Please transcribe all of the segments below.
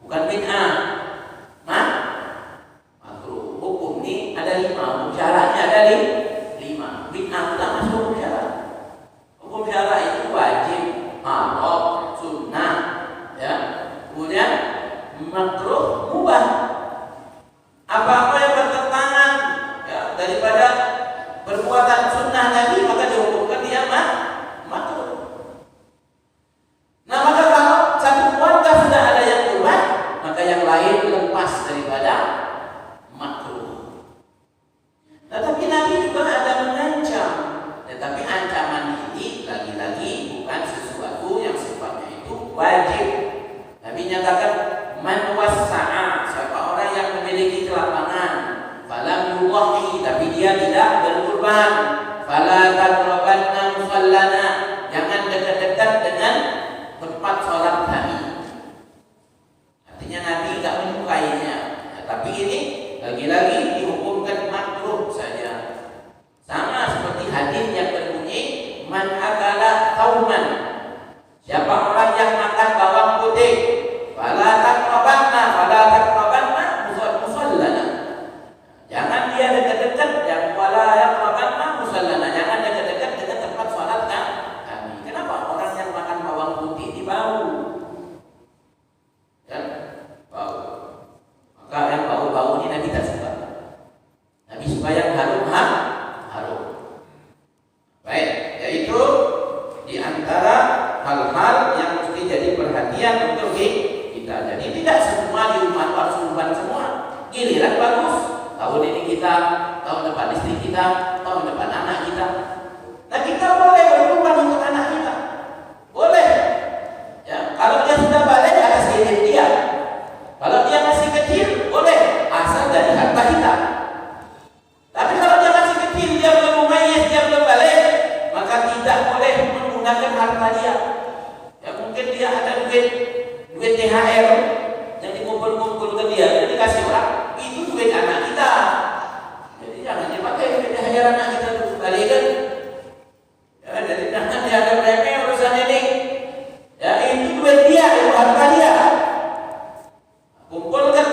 bukan bid'ah. Makruh. Hukum ini ada 5, hukum syaratnya ada 5. Bid'ah tidak masuk hukum syarat. Hukum syarat itu wajib, haram, sunnah, ya. Kemudian makruh, mubah. Apa-apa yang bertentangan ya, daripada perbuatan sunnah Nabi maka dihukumkan dia makruh. Nah, maka kalau satu keluarga sudah ada yang kurban, maka yang lain lepas daripada makruh. Nah, tapi Nabi juga ada mengancam. Tetapi ancaman ini lagi-lagi bukan sesuatu yang sifatnya itu wajib. Nabi nyatakan man wassa'a, siapa orang yang memiliki kelapangan, falam yuwahi, tapi dia tidak berkurban, fala taqrabanna musallana, jangan dekat-dekat dengan tempat sholat kami. Artinya Nabi tidak menyukainya. Nah, tapi ini lagi-lagi dihukumkan makruh saja. Sama seperti hadis yang berbunyi man akala tauman, siapa orang yang makan bawang putih, fala taqrabanna musallana, jangan dia dekat-dekat, yang wala yaqrabanna musallana, jangan dekat-dekat dengan tempat sholat kami. Kenapa? Orang yang makan bawang putih ini bau, ya, bau. Maka yang bau-bau ini Nabi tak suka. Nabi suka yang harum. Baik, yaitu di antara hal-hal yang mesti jadi perhatian untuk kita. Jadi tidak semua di rumah harus kurban semua. Giliran bagus, tahun ini kita, tahun depan istri kita, tahun depan anak kita. Nah, kita boleh berkurban untuk anak kita, boleh. Ya, kalau dia sudah balik atas izin dia. Kalau dia masih kecil, boleh, asal dari harta kita. Tapi kalau dia masih kecil, dia belum mumayyiz, dia belum balik, maka tidak boleh menggunakan harta dia. Ya, mungkin dia ada duit THR yang dikumpul-kumpulkan dia, jadi dikasih orang, itu duit anak kita. Jadi jangan dipakai duit THR anak kita untuk balikan. Ya, jadi jangan dianggap remeh urusan ini. Ya, itu duit dia, itu harta dia. Kumpulkan.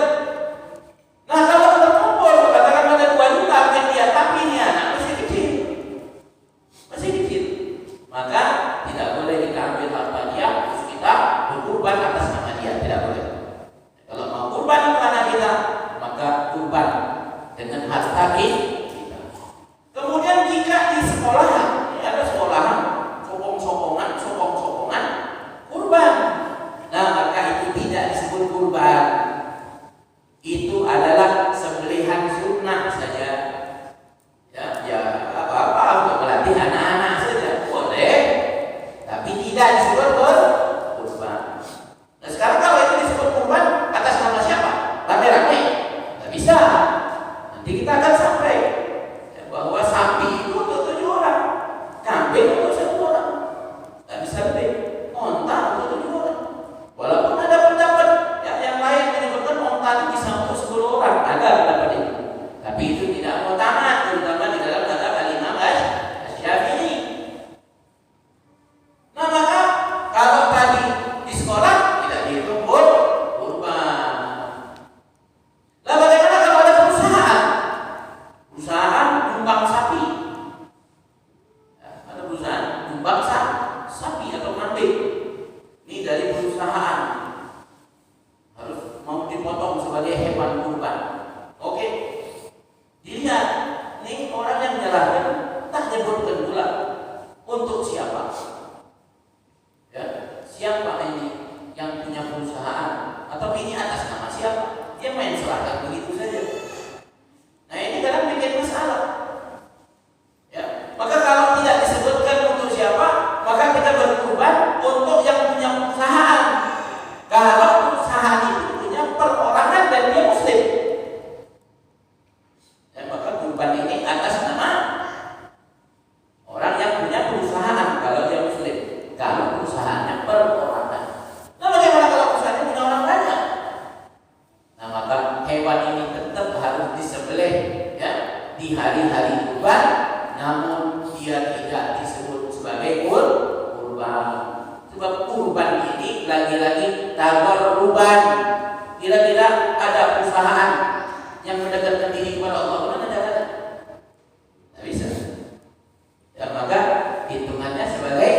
Nah, kalau terkumpul, katakan ada 2 juta duit dia, tapi ini anak masih kecil, maka tidak boleh kita ambil harta dia terus kita berkurban atas nama dia, tidak boleh. Kalau mau kurban untuk anak kita, maka kurban dengan harta kita. Kemudian jika di sekolahan, ini ada sekolahan sokong-sokongan kurban, nah maka itu tidak disebut kurban. Itu adalah sembelihan sunnah saja. Ya apa-apa untuk melatih anak-anak saja boleh, tapi tidak disebut kurban. Nah, sekarang kalau itu disebut kurban atas nama siapa? Rame-rame? Tidak bisa. Nanti kita akan sampai ya, bahwa sapi itu untuk 7 orang, kambing untuk 1 orang, tidak bisa lebih, onta untuk 7 orang. Walaupun ada pendapat ya, yang lain menyebutkan onta itu bisa untuk 10 orang, ada pendapat itu. Tapi itu tidak mutamat, terutama di dalam mazhab Imam Asy-Syafi'i. Nah, maka kalau tadi di sekolah tidak dihitung kurban. Lah bagaimana kalau ada perusahaan nyumbang sapi? Ya, ada perusahaan nyumbang sapi atau kambing. Ini dari perusahaan harus mau dipotong sebagai hewan kurban. Oke. Dilihat, ini orang yang menyerahkan tak nyebutkan pula untuk siapa. Ya, siapa ini yang punya perusahaan atau ini atas nama siapa? Dia main serahkan begitu saja. Nah, ini kadang bikin masalah. Ya, maka kalau tidak disebutkan untuk siapa, maka kita berkurban untuk yang punya perusahaan. Kalau perusahaan itu punya perorangan dan dia muslim, ya, maka kurban ini atas nama orang yang punya perusahaan kalau dia muslim. Kalau perusahaannya perorangan, nah bagaimana kalau perusahaannya punya orang banyak? Nah, maka hewan ini tetap harus disembelih ya di hari-hari kurban, namun dia tidak disebut sebagai kurban. Sebab kurban ini lagi-lagi tabarruban, Kira-kira ada perusahaan yang mendekatkan diri kepada Allah, mana caranya? Tidak bisa. Ya, maka hitungannya sebagai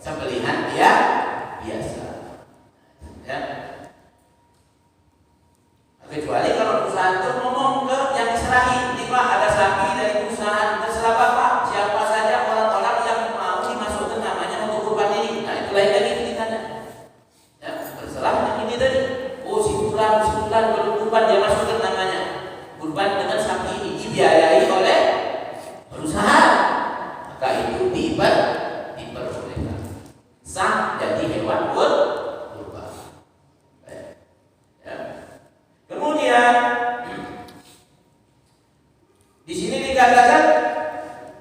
sembelihan dia biasa. Ya. Kecuali kalau perusahaan itu ngomong ke yang diserahin, ini Pak ada sapi dari perusahaan, terserah Bapak, siapa saja orang-orang yang mau dimasukkan namanya untuk kurban ini. Nah itu lain lagi ceritanya. Ya, terserah yang ini tadi. Oh si fulan kalau kurban dia masukkan namanya. Kurban dengan sapi ini dibiayai oleh perusahaan. Maka itu diperbolehkan. Sah jadi hewan kurban. Ya. Kemudian di sini dikatakan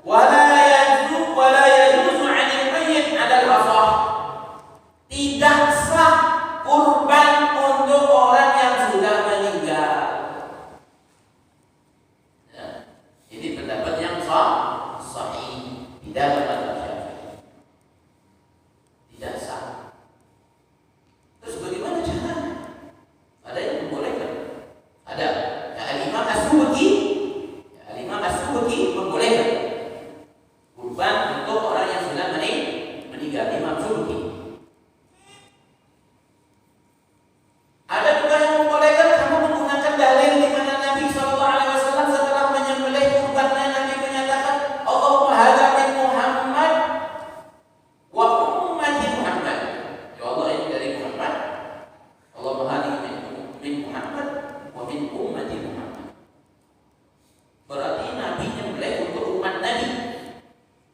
wala yajuzu 'anil mayyit 'ala al-asah. Tidak sah kurban untuk orang yang sudah meninggal. Ya. Ini pendapat yang sahih. Tidak pendapat Syafi'i. Tidak sah. Terus bagaimana caranya? Ada yang membolehkan. Ada. Ya, Al-Imam As-Subki membolehkan kurban untuk orang yang sudah meninggal. Imam Subki. Ada juga yang membolehkan kamu menggunakan dalil di mana Nabi SAW setelah menyembelih kurbannya, Nabi menyatakan Allahumma hadza min Muhammad wa ummati Muhammad. Ya Allah, ini dari Muhammad. Allahumma hadza min Muhammad wa min ummati Muhammad. Berarti Nabi nyembelih untuk umat Nabi.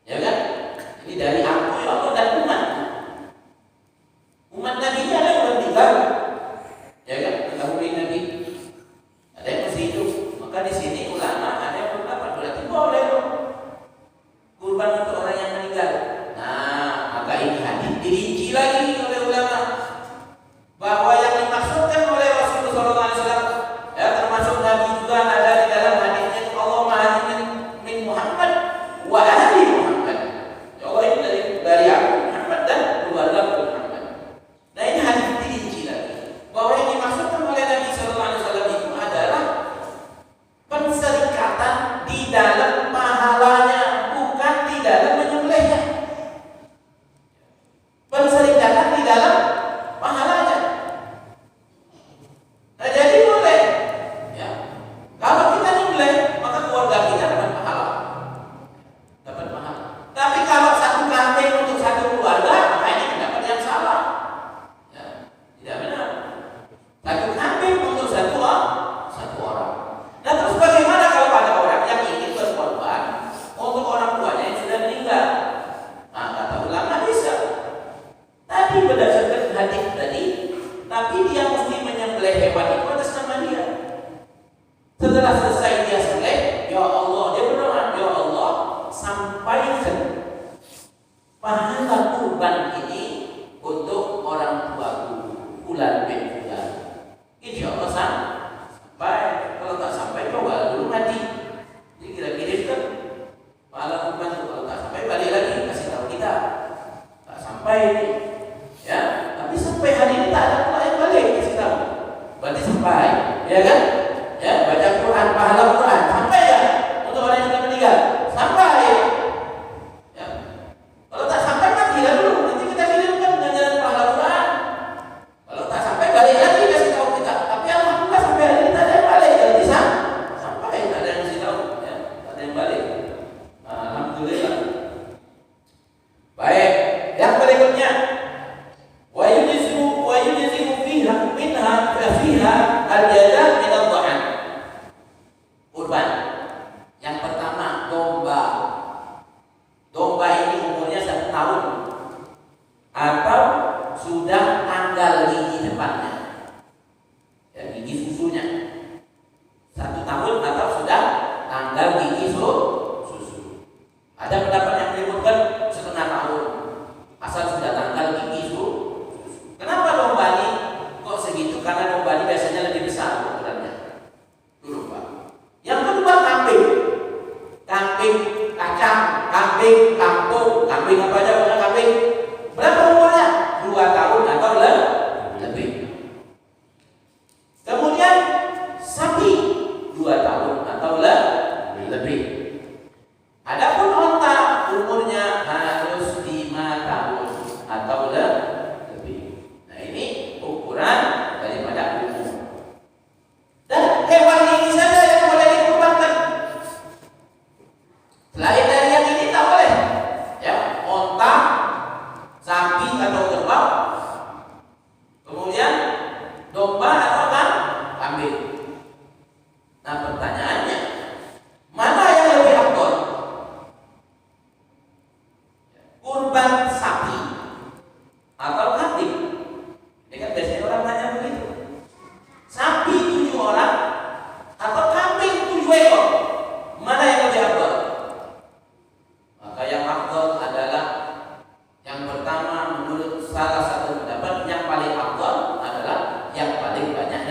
Ya kan? Ini dari aku ya Allah dan umat. Umat Nabi ini ada yang meninggal. Ya kan? Mendahului Nabi. Ada yang masih hidup. Maka di sini ulama ada yang berpendapat berarti boleh dong kurban untuk orang yang meninggal. Nah, maka ini hadis dirinci lagi oleh ulama bahwa yang dimaksudkan oleh Rasulullah SAW, ya termasuk Nabi juga ada di dalam hadisnya Allahumma hadzi min Muhammad wa ahli Muhammad. Ya Allah, ini dari aku Muhammad dan keluarga Muhammad. Nah ini hadis dirinci lagi bahwa yang dimaksudkan oleh Nabi SAW itu adalah penserikatan di dalam pahalanya, bukan di dalam menyembelihnya. Penserikatan di dalam pahalanya. Nah jadi boleh. Ya. Kalau kita nyembelih, maka keluarga kita dapat pahala. Dapat pahala. Tapi kalau satu kambing untuk satu keluarga, maka ini pendapat yang salah. Ya. Tidak benar. Satu kambing untuk satu orang. Nah terus bagaimana kalau ada orang yang ingin berkorban untuk orang tuanya yang sudah meninggal? Nah kata ulama bisa. Tapi berdasarkan hadis tadi, tapi dia mesti menyembelih hewan itu atas nama dia. Setelah selesai dia sembelih, ya Allah, dia berdoa, ya Allah, sampaikan pahala kurban ini untuk orang tuaku, Fulan bin Fulan. Insya Allah sampai. Kalau tak sampai, coba dulu mati. Jadi kira-kira itu kan pahala kurban itu. Kalau tak sampai, balik lagi kasih tahu kita. Tak sampai ini. Ya, tapi sampai hari ini tak ada pula yang balik kasih tahu. Berarti sampai, ya kan? Ya, baca Quran, pahala Quran sampai ya untuk orang yang sudah meninggal. Sampai. Ya. Kalau tak sampai matilah dulu. Nanti kita kirimkan dengan jalan pahala Quran. Kalau tak sampai balik lagi kasih tahu kita. Tapi alhamdulillah sampai hari ini tak ada yang balik. Jadi sampai tak ada yang kasih tahu. Ya, tak ada yang balik. Alhamdulillah. Baik, yang berikutnya. ويجزئ فيها الجزاء من الضحى. Kurban. Yang pertama domba. Domba ini umurnya 1 tahun atau sudah tanggal gigi depannya. Ya, gigi susunya 1 tahun atau sudah tanggal gigi susu. Ada pendapat yang menyebutkan 1/2 tahun asal sudah tanggal gigi susu. Kenapa domba ini kok segitu? Karena domba ini biasanya lebih besar ukurannya. Dulu Pak. Yang kedua kambing. Kambing kacang, kambing kampung, kambing apa aja punya kambing. Berapa umurnya? 2 tahun atau lebih.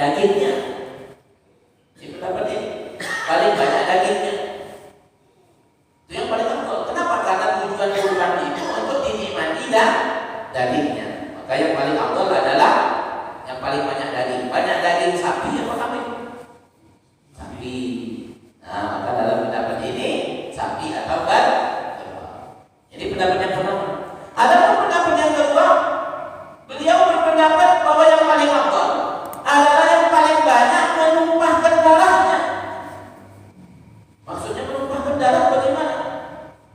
dagingnya. Si pendapat ini paling banyak dagingnya. Itu yang paling afdal. Kenapa? Karena tujuan kurban itu untuk dinikmati dagingnya. Maka yang paling afdal adalah yang paling banyak daging. Banyak daging sapi apa kambing? Sapi. Nah, maka dalam pendapat ini sapi atau kerbau. Jadi pendapat yang pertama. Ada pendapat yang kedua, beliau berpendapat bahwa yang paling afdal adalah yang paling banyak menumpahkan darahnya. Maksudnya menumpahkan darah bagaimana?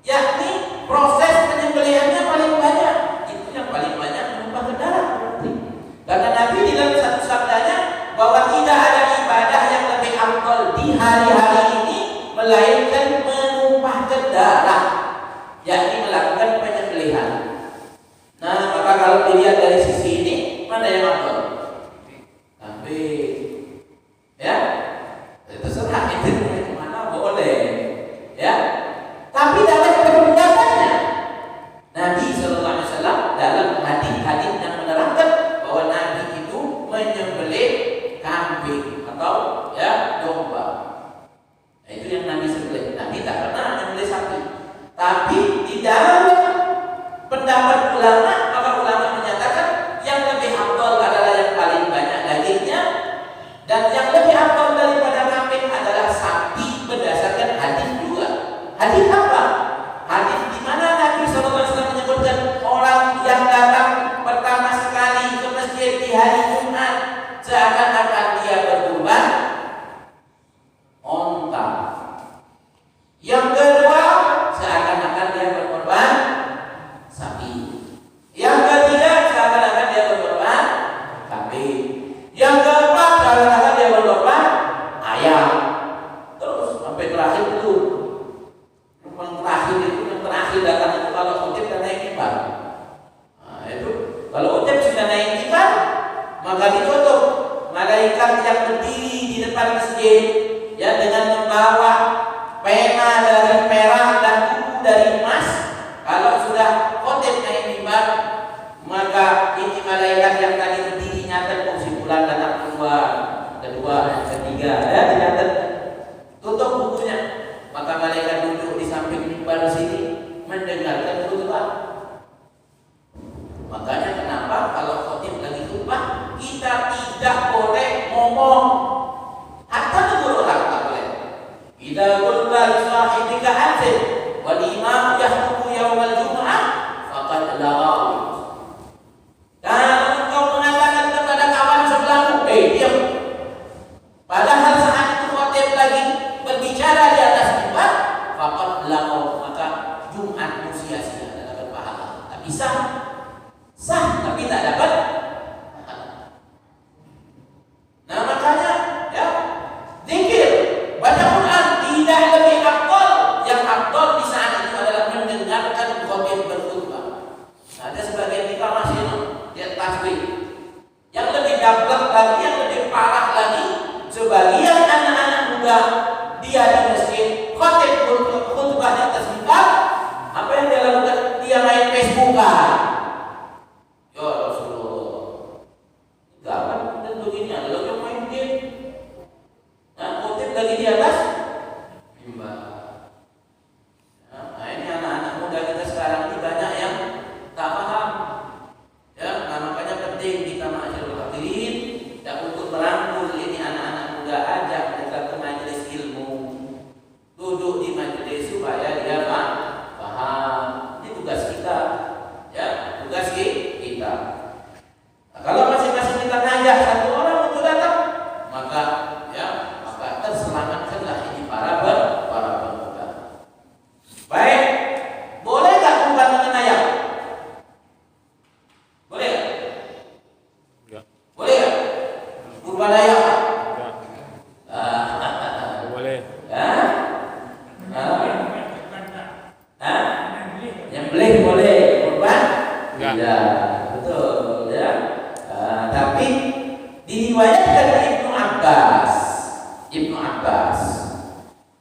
Yakni proses penyembelihannya paling banyak. Itu yang paling banyak menumpahkan darah. Karena Nabi di dalam satu sabdanya bahwa tidak ada ibadah yang lebih afdal di hari-hari ini melainkan menumpahkan darah, yakni melakukan penyembelihan. Nah, maka kalau dilihat dari sisi ini, mana yang afdal? Kambing. Ya, terserah itu mana boleh. Ya, tapi dalam perbuatannya Nabi Sallallahu Alaihi Wasallam dalam hadis-hadis yang menerangkan bahwa Nabi itu menyembelih kambing atau ya domba. Nah, itu yang Nabi sembelih. Nabi tak pernah menyembelih sapi. Tapi di dalam pendapat ulama, maka ulama menyatakan yang lebih afdal adalah yang paling banyak dagingnya, dan yang lebih afdal daripada kambing adalah sapi berdasarkan hadis juga. Hadis apa? Hadis di mana Nabi SAW menyebutkan orang yang datang pertama sekali ke masjid di hari Jumat seakan-akan dia berkurban onta. Yang kedua seakan-akan dia berkorban sapi. Yang ketiga seakan-akan dia berkorban kambing. Yang keempat seakan-akan dia berkorban ayam. Terus sampai terakhir itu. Yang terakhir datang itu kalau Utib dan naik mimbar. Nah, itu kalau Utib sudah naik mimbar, maka ditutup. Malaikat yang berdiri di depan masjid ya dengan membawa pena dari perak dan buku dari emas. Kalau sudah Utib naik mimbar, maka ini malaikat yang tadi berdiri nyatet kesimpulan datang kedua, ketiga, ya dicatat. Tutup bukunya. Maka malaikat duduk di samping mimbar sini mendengarkan khutbah. Makanya kenapa kalau khotib lagi khutbah kita tidak boleh ngomong. Hatta tegur orang tak boleh. Idza qulta li sahibika anzil wal imam yahtubu yaumal jum'ah faqad laghaw. Dan engkau mengatakan kepada kawan sebelahmu, diam. Padahal saat itu khotib lagi berbicara di atas mimbar, faqad laghaw, maka Jumatmu sia-sia, tidak dapat pahala. Tak bisa. Sah tapi tak dapat pahala. Nah, makanya ya, zikir, baca Quran tidak lebih afdal. Yang afdal di saat itu adalah mendengarkan khotib berkhutbah. Nah, ada sebagian kita masih dia tasbih. Yang lebih dablek lagi, yang lebih parah lagi, sebagian anak-anak muda dia di masjid, khotib khutbahnya atas mimbar, apa yang dia lakukan? Dia main Facebookan. Ya Rasulullah, gawat dan begini adalah yang main game. Nah, khotib lagi di atas mimbar. Nah, ini anak-anak muda kita sekarang ini banyak yang tak paham. Ya, nah, makanya penting kita ma'asyiral hadirin dan untuk merangkul ini anak-anak muda, ajak mereka ke majelis ilmu, duduk di majelis supaya dia paham. Ini tugas kita, ya, tugas kita. Nah, kalau masing-masing kita ngajak satu orang untuk datang, maka ya, maka terselamatkanlah ini para pemuda. Baik, boleh nggak kurban dengan ayam? Boleh nggak? Enggak. Boleh nggak? Kurban ayam? Boleh. Nyembelih boleh, kurban? Enggak. Tidak, betul ya. Tapi diriwayatkan Ibnu Abbas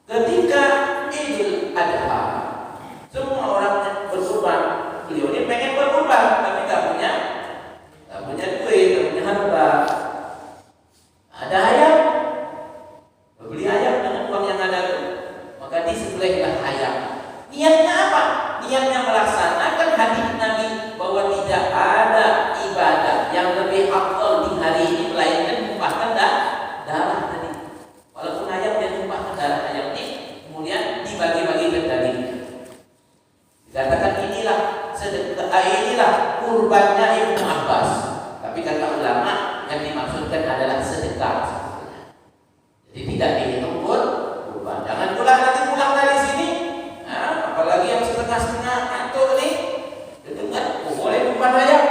ketika Idul Adha, semua orang berkurban. Beliau ini pengen berkurban tapi tak punya duit, tak punya harta. Nah, besar sebetulnya. Jadi tidak dihitung pun kurban. Jangan pula nanti pulang dari sini, apalagi yang setengah-setengah ngantuk nih, dengar, boleh kurban ayam.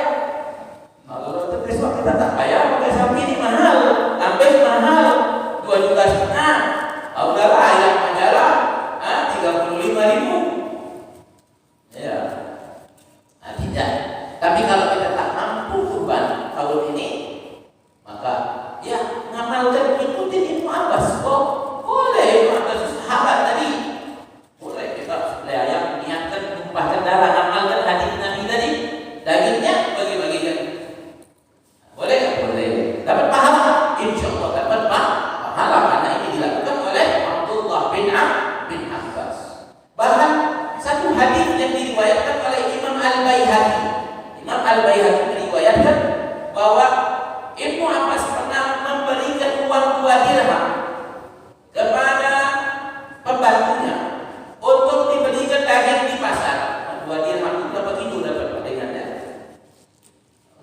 Kalau itu besok kita tak bayar, pakai sapi ini mahal, ambil mahal, 2,5 juta. Udahlah ayam aja lah, 35.000. Ya, tidak. Tapi kalau kita tak mampu kurban tahun ini, maka ya ngamalkan ikutin Ibnu Abbas. Boleh Ibnu Abbas sahabat tadi. Boleh kita beli ayam, niatkan tumpahkan darah, amalkan hadis Nabi tadi. Dagingnya bagi-bagikan. Boleh nggak? Boleh. Dapat pahala, insya Allah dapat pahala karena ini dilakukan oleh Abdullah bin Abbas. Bahkan satu hadis yang diriwayatkan oleh Imam Al-Baihaqi. Imam Al-Baihaqi meriwayatkan bahwa Ibnu Abbas pernah memberikan uang 2 dirham kepada pembantunya untuk dibelikan daging di pasar. 2 dirham itu berapa kilo dapat dengannya?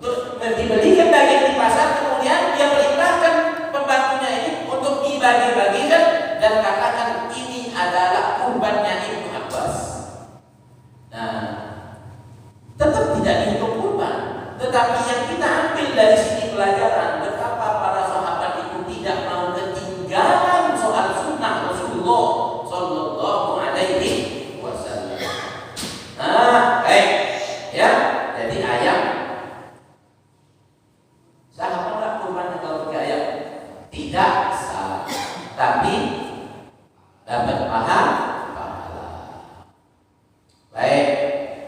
Untuk dibelikan daging di pasar, kemudian dia perintahkan pembantunya ini untuk dibagi-bagikan dan katakan ini adalah kurbannya Ibnu Abbas. Nah, tetap tidak dihitung kurban, tetapi yang kita ambil dari sini pelajaran betapa para sahabat itu tidak mau ketinggalan soal sunnah Rasulullah Sallallahu Alaihi Wasallam. Nah, baik, ya. Jadi ayam sah apa enggak kurbannya kalau pakai ayam? Tidak sah, tapi dapat pahala. Baik.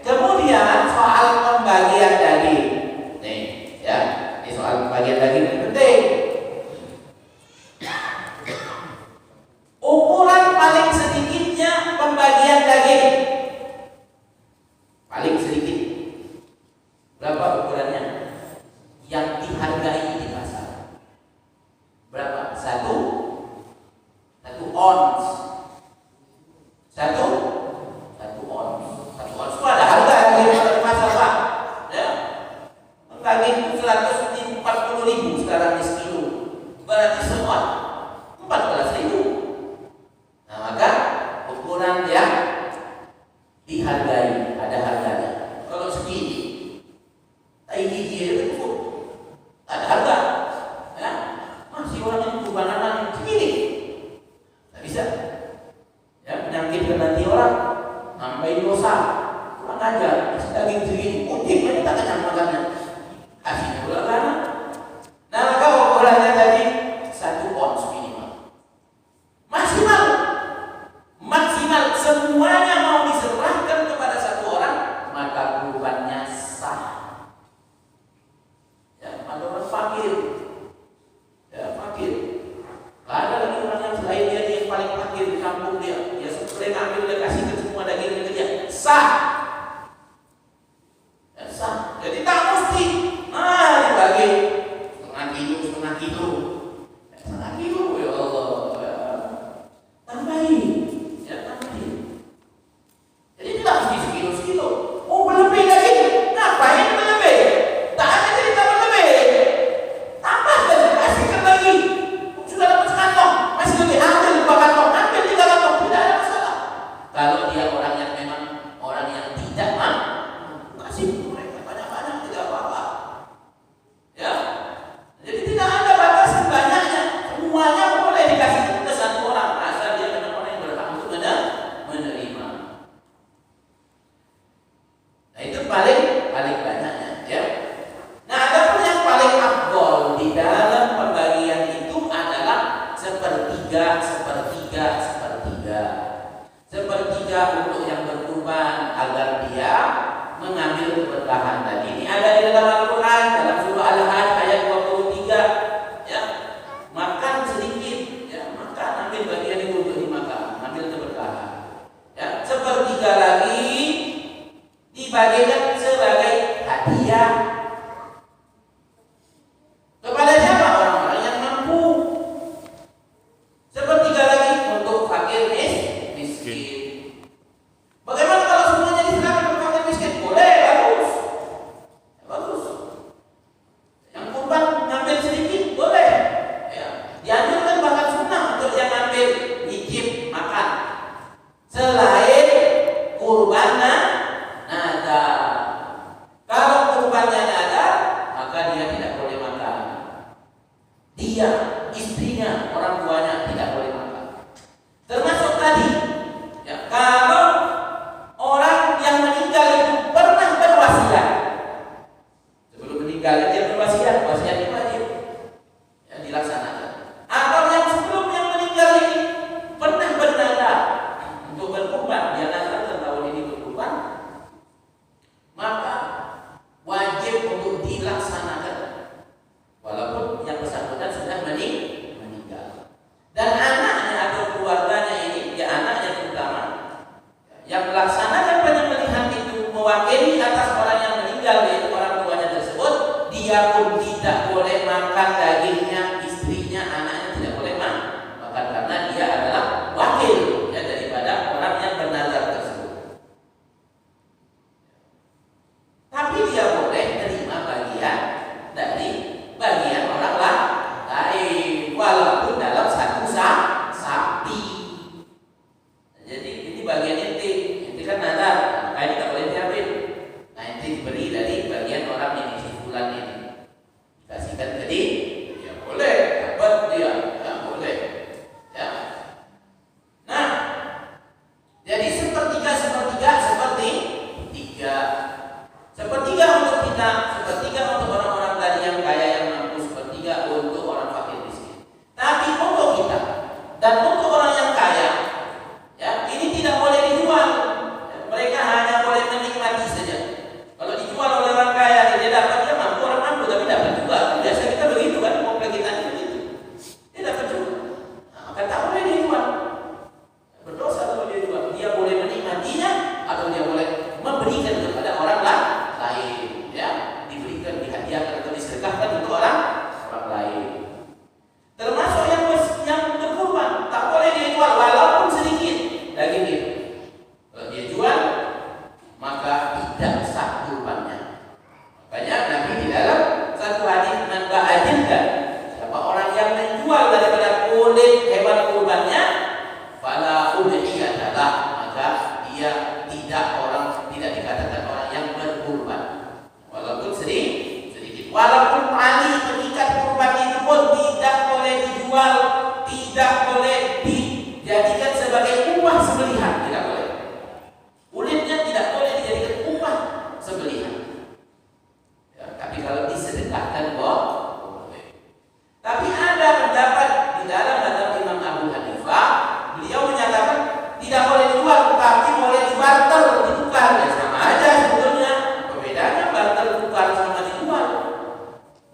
Kemudian soal pembagian daging. Nih, ya. Ini soal pembagian daging ini penting. Ukuran paling sedikitnya pembagian daging. Paling sedikit. Berapa ukurannya? Yang dihargai di pasar. Berapa? 1 ons. 1 ons. 1 ons itu ada harga yang di pasar, Pak. Ya. Daging 140.000 sekarang di sekilo. Berarti seon 14.000. Nah, maka ukuran yang dihargai ada harganya. Kalau segini, itu ada harga. Ya. Masih orang yang kurbanan segini. Tak bisa. Ya, menyakitkan nanti orang, nambahin dosa, kurang ajar, daging segini, ujungnya kita kenyang makannya. Kasih pula kan? Nah, maka ukurannya tadi 1 ons minimal. Maksimal semuanya mau diserahkan kepada satu orang, maka kurbannya sah. Ya, ada orang fakir. Ya, fakir. Ada lagi orang yang selain dia yang paling fakir di kampung dia sering ambil, dia kasih ke semua dagingnya ke dia. Sah. Ya, sah. Jadi tak mesti dibagi setengah kilo. Setengah kilo, ya Allah. Ya. Tambahin. Ya, tambahin. Jadi tidak mesti sekilo. Oh, berlebih lagi. Ngapain berlebih? Tak ada cerita berlebih. Tambahkan, kasihkan lagi. Sudah dapat sekantong, masih lebih, ambil 2 kantong, ambil 3 kantong, tidak ada masalah. Kalau dia orang yang memang orang yang tidak mampu, kasih mereka banyak-banyak, tidak apa-apa. Ya, jadi tidak ada batasan banyaknya, semuanya boleh dikasih ke satu orang, asal dia memang orang yang berhak untuk menerima. Nah, itu paling banyaknya, ya. Nah, ada pun yang paling afdol di dalam pembagian itu adalah sepertiga untuk yang berkurban agar dia mengambil keberkahan tadi. Ini ada di dalam Al-Quran dalam surah Al-Hajj ayat 23. Ya, makan sedikit, ya, makan, ambil bagian itu untuk dimakan, ambil keberkahan. Ya, sepertiga lagi dibagikan sebagai hadiah kepada siapa? Orang-orang yang mampu. Sepertiga lagi untuk fakir miskin. Bagaimana kalau semuanya diserahkan ke fakir miskin? Boleh, bagus. Bagus. Yang kurban ngambil sedikit, boleh. Ya, dia, istrinya, orang tuanya tidak boleh makan. Termasuk tadi, ya, kalau orang yang meninggal itu pernah berwasiat, sebelum meninggal dia berwasiat, wasiat itu wajib ya, dilaksanakan. Atau yang sebelum yang meninggal ini pernah bernazar untuk berkurban, dia nazar tahun ini berkurban, maka wajib untuk dilaksanakan walaupun yang bersangkutan sudah meninggal. Dan anaknya atau keluarganya ini, ya anaknya terutama, yang melaksanakan penyembelihan itu mewakili atas orang yang meninggal, yaitu orang tuanya tersebut, dia pun tidak boleh makan dagingnya, istrinya, anaknya tidak boleh makan karena dia adalah wakil ya, daripada orang yang bernazar tersebut. Tapi dia boleh terima bagian dari bagian orang lain walaupun dalam satu sapi. Jadi ini bagian inti kan nazar, maka ini tak boleh diambil. Nah inti diberi dari bagian orang ini, si fulan ini, kasihkan ke dia, ya boleh dapat dia, ya boleh ya. Nah jadi sepertiga seperti tiga. Sepertiga untuk kita, sepertiga untuk orang-orang tadi yang kaya yang mampu, sepertiga untuk orang fakir miskin. Tapi untuk kita dan untuk orang yang kaya, ya ini tidak boleh dijual. Ya, mereka hanya boleh menikmati saja. Kalau dijual oleh orang kaya, dia dapat, dia mampu, orang mampu tapi dapat juga. Biasa kita begitu kan, komplek kita begitu. Dia dapat juga. Nah, maka tak boleh dijual. Berdosa kalau dia jual. Dia boleh menikmatinya atau dia boleh memberikan kepada orang lain, ya, diberikan, dihadiahkan atau disedekahkan untuk orang lain. Termasuk yang berkurban, tak boleh dia jual walaupun sedikit daging itu. Kalau dia jual, maka tidak sah kurbannya. Makanya Nabi di dalam satu hadis memba'adilkan siapa orang yang menjual daripada kulit hewan kurbannya, fala udhiyatalah, maka dia tidak dikatakan orang yang berkurban walaupun sedikit. Walaupun tali terikat kurban itu pun tidak boleh dijual, tidak boleh dijadikan sebagai upah sembelihan, tidak boleh. Kulitnya tidak boleh dijadikan upah sembelihan ya, tapi kalau disedekahkan boleh. Tapi ada pendapat di dalam mazhab Imam Abu Hanifah, beliau menyatakan tidak boleh dijual tapi boleh dibarter, ditukar. Ya sama aja sebetulnya. Apa bedanya barter, tukar sama dijual?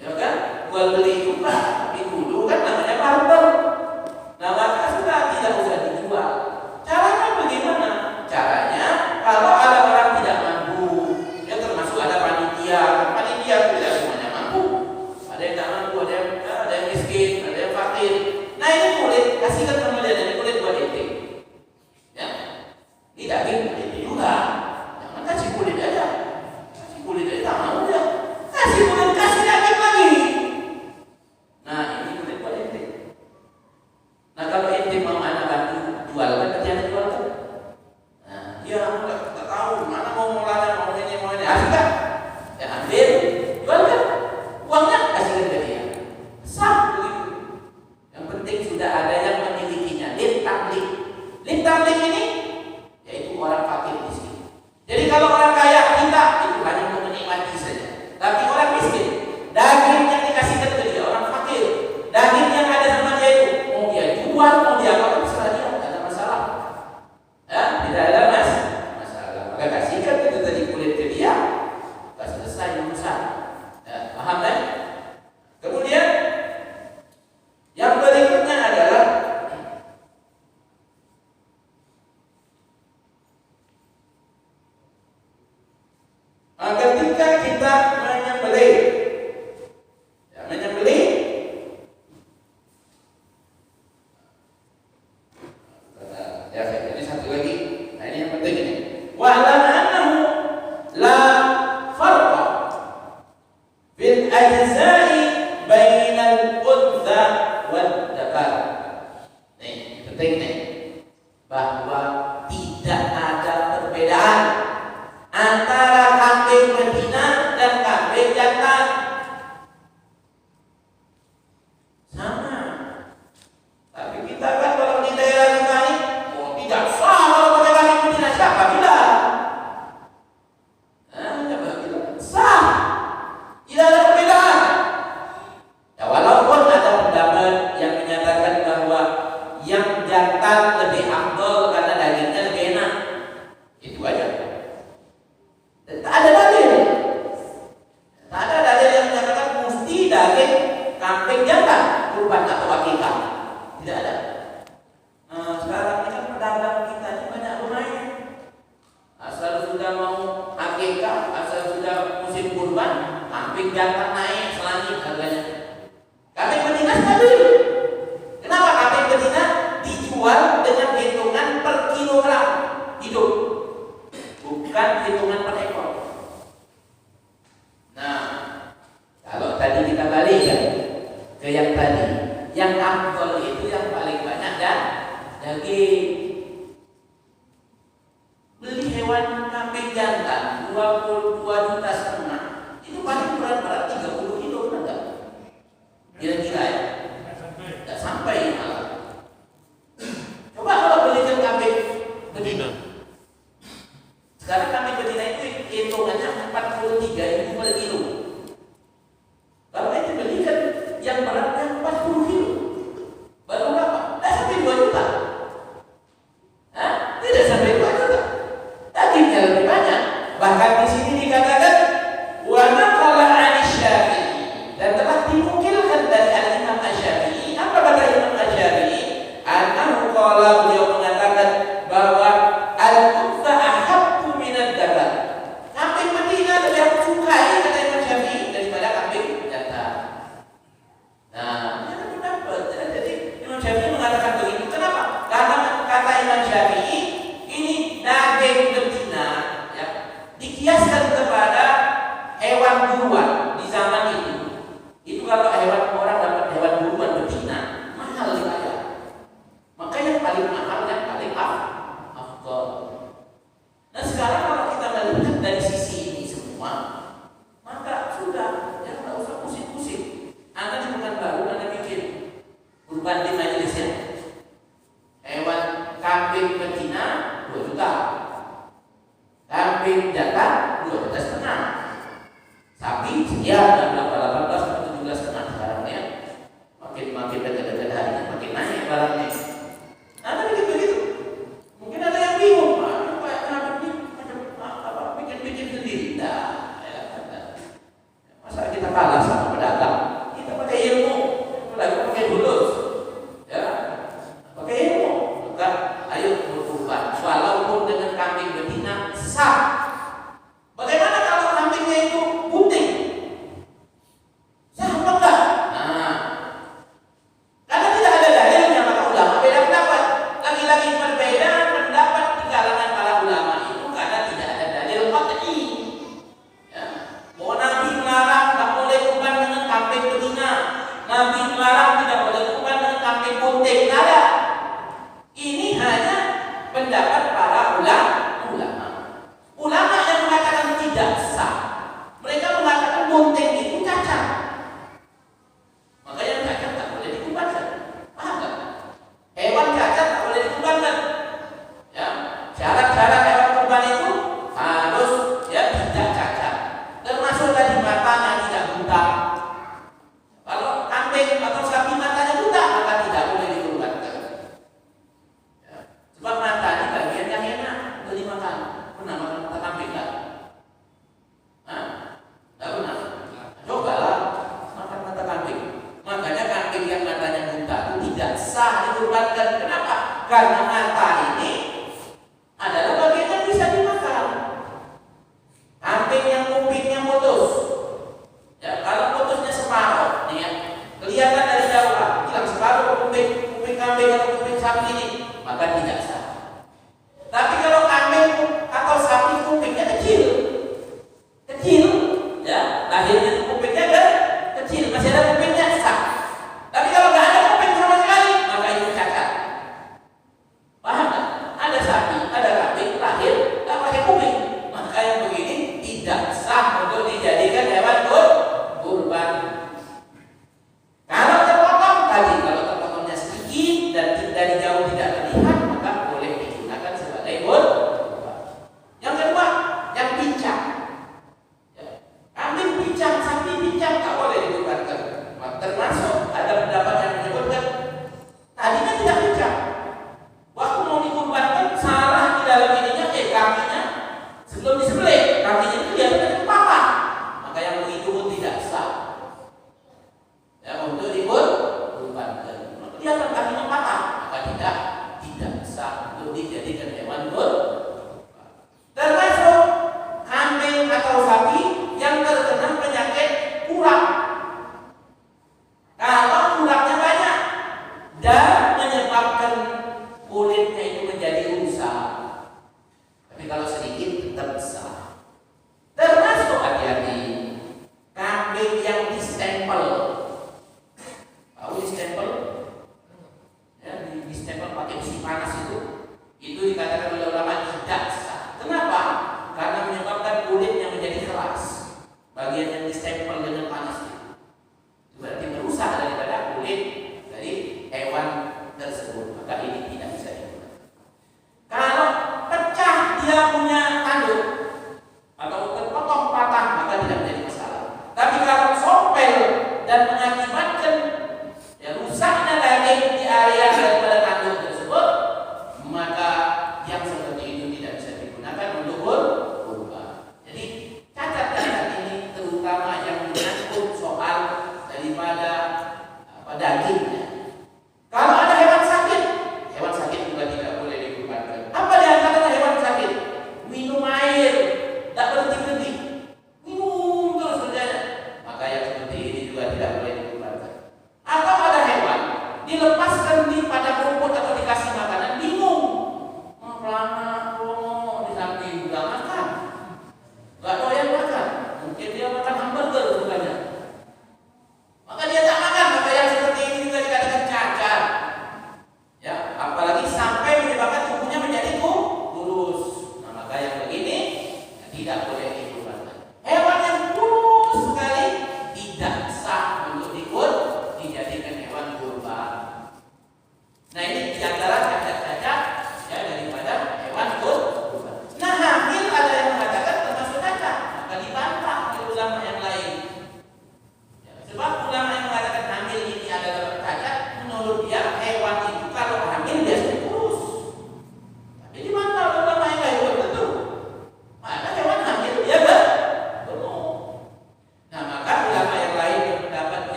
Ya kan? Jual beli tukar, tapi dulu kan namanya barter. Nah maka sudah tidak usah dijual. Caranya bagaimana? Caranya kalau ada orang tidak mampu, ya termasuk ada panitia tidak semuanya mampu. Ada yang tak mampu, ada yang miskin, ada yang fakir. Nah ini kulit kasihkan sama dia, ini kulit buat ente. Ya, ini daging ini juga. Jangan kasih kulit aja. Kasih kulit aja tak mau ya. Kasih kulit, kasih daging lagi. Nah ini kulit buat ente. Nah kalau ente mau anak bantu jual kan, berarti anak jual kan. Nah dia tak tahu mana mau mulanya, mau ini. Asik kan? Ya ambil, jual kan. Uangnya kasihkan ke dia. Sah begitu. Yang penting sudah ada yang memilikinya. Lim tamlik ini yaitu orang fakir miskin. Jadi kalau orang kaya kita itu hanya untuk menikmati saja. Tapi orang miskin, daging yang dikasihkan ke dia, orang fakir, daging yang ada sama dia itu mau dia jual, mau dia apa, terserah dia, tidak ada masalah. Ya, tidak ada masalah. Maka kasihkan itu tadi kulit ke dia, sudah selesai urusan. Ya, paham kan? Kemudian yang berikutnya adalah kurban atau akikah? Tidak ada. Sekarang ini kan pedagang kita ini banyak lumayan. Asal sudah mau akikah, asal sudah musim kurban, kambing jantan naik selangit harganya. Kambing betina stabil. Kenapa kambing betina dijual dengan hitungan per kilogram hidup, bukan hitungan per ekor? Nah, kalau tadi kita balik ya ke yang tadi, yang afdol itu yang paling banyak dan daging. Beli hewan kambing jantan 22,5 juta, itu paling berat 30 kilo, benar nggak? Kira-kira ya, nggak sampai malah. Coba kalau beli kambing betina. Sekarang kambing betina itu hitungannya 43.000 per kilo. Kalau itu belikan yang beratnya 40 kilo, baru berapa? Tidak sampai 2 juta. Hah? Tidak sampai 2 juta. Dagingnya lebih banyak. Bahkan di sini dikatakan wa naqala 'an Syafi'i, dan telah dinukilkan dari Al-Imam Asy-Syafi'i. Apa kata Imam Asy-Syafi'i? Annahu qala, beliau mengatakan bahwa al-untha ahabbu min ad-dzakar. Kambing betina lebih aku sukai, kata Imam Syafi'i, daripada kambing jantan. Nah, ini kan pendapat. Jadi Imam Syafi'i mengatakan begitu. Kenapa? Karena kata Imam Syafi'i, ini daging betina ya, dikiaskan kepada hewan buruan di zaman itu. Itu kalau orang dapat hewan buruan betina, mahal dibayar. Maka yang paling mahal, yang paling afdal. Nah sekarang kalau kita melihat dari sisi ini semua, maka sudah, ya nggak usah pusing-pusing. Anda di Pekanbaru, Anda bikin kurban di majelisnya. Hewan kambing betina 2 juta, kambing jantan 2,5 juta, sapi sekian, berapa 18 atau 17,5 sekarang ya. Makin dekat-dekat harinya makin naik barangnya. Anda bikin begitu. Mungkin ada yang bingung, Pak, bikin sendiri. Nah, ya, masa kita kalah sama pedagang? Kita pakai ilmu, pedagang pakai bulus, ya, pakai ilmu. Maka ayo berkurban, walaupun dengan kambing betina sah. Bagaimana kalau kambingnya itu putih? Sah apa enggak? Nah, karena tidak ada dalilnya, maka ulama beda pendapat. Lagi-lagi berbeda pendapat di kalangan para ulama itu karena tidak ada dalil qat'i. Ya. Bahwa Nabi melarang tak boleh kurban dengan kambing betina, Nabi melarang tidak boleh kurban dengan kambing putih. Tidak ada. Ini hanya pendapat para ulama. Ulama yang mengatakan tidak sah, mereka mengatakan bunting itu cacat. Maka yang cacat tak boleh dikurbankan. Paham tak? Hewan cacat tak boleh dikurbankan. Ya, syarat-syarat hewan kurban itu harus ya tidak cacat. Termasuk tadi matanya tidak buta. Kalau kambing atau sapi matanya buta, maka tidak boleh dikurbankan. Ya. Sebab mata ini bagian yang enak untuk dimakan. Pernah makan mata kambing kan? Hah? Tidak pernah. Cobalah makan mata kambing. Makanya kambing yang matanya buta itu tidak sah dikurbankan. Kenapa? Karena mata ini adalah bagian yang bisa dimakan. Kambing yang kupingnya putus, ya kalau putusnya separuh, nih ya, kelihatan dari jauh lah, hilang separuh kuping kambing atau kuping sapi ini, maka tidak sah. Tapi kalau kambing atau sapi kupingnya kecil, ya lahirnya itu kupingnya kan kecil, masih ada kupingnya sah. Tapi kalau nggak ada kuping sama sekali, maka itu cacat. Paham tak? Ada sapi, ada kambing lahir nggak pakai kuping, maka yang begini tidak sah untuk dijadikan hewan kurban. Kalau terpotong tadi, kalau terpotongnya sedikit dan dari jauh tidak terlihat, maka boleh digunakan sebagai kurban. dia akan akhirnya